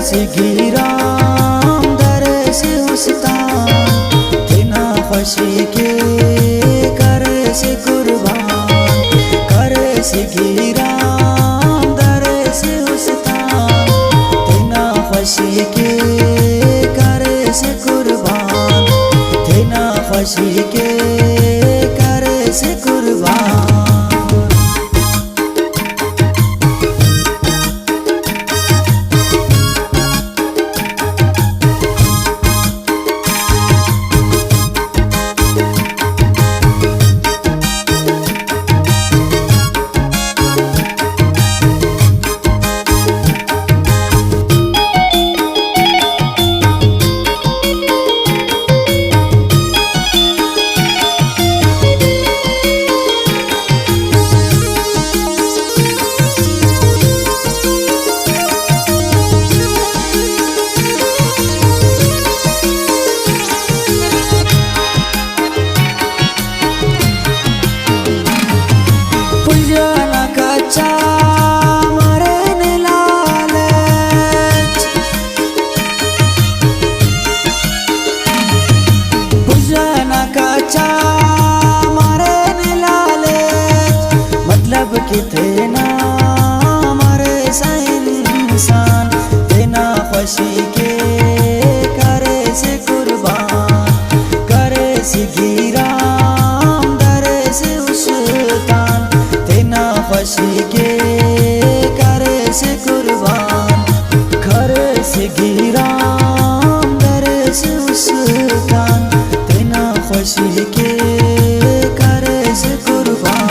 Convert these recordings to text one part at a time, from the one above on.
से गिराम दर से उस्तान बिना खुशी के करे से कुर्बान करे से गिराम दर से उस्तान बिना खुशी के करे से कुर्बान बिना खुशी के करे से कुर्बान। कितना मरे इंसान बिना खुशी के करे से कुर्बान करे से गिराम दरे से उस्तान बिना खुशी के करे से कुर्बान करे से गिराम दरे से उस्तान बिना खुशी के करे से कुर्बान।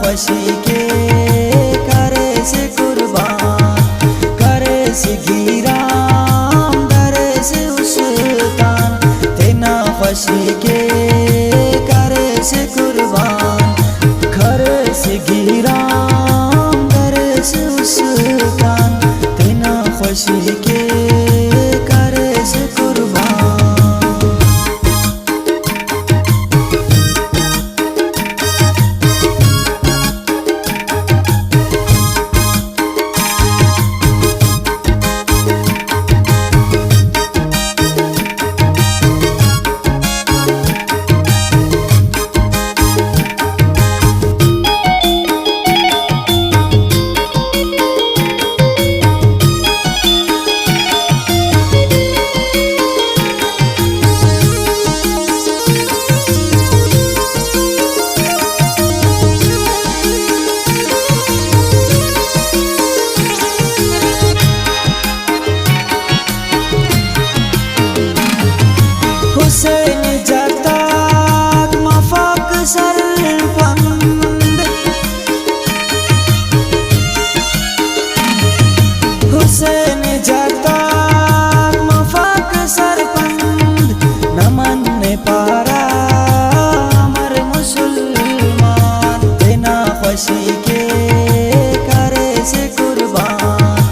खुशी के करे से कुर्बान करे से गिराम दरे से उस्तान बिना खुशी के करे से कुर्बान करे से गिराम दरे से उस्तान बिना खुशी के करे से कुर्बान। हुसैन जाता मफाक सरपंद हुसैन जाता मफाक सरपंद नमन ने पारा अमर मुसलमान बिना खुशी के करे से कुर्बान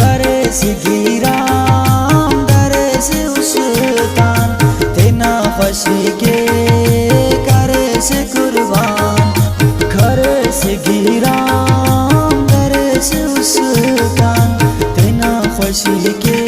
करे से गिराम दरे से उस्तान खुशी के करे से कुर्बान करे से गिराम दरे से उस्तान बिना खुशी के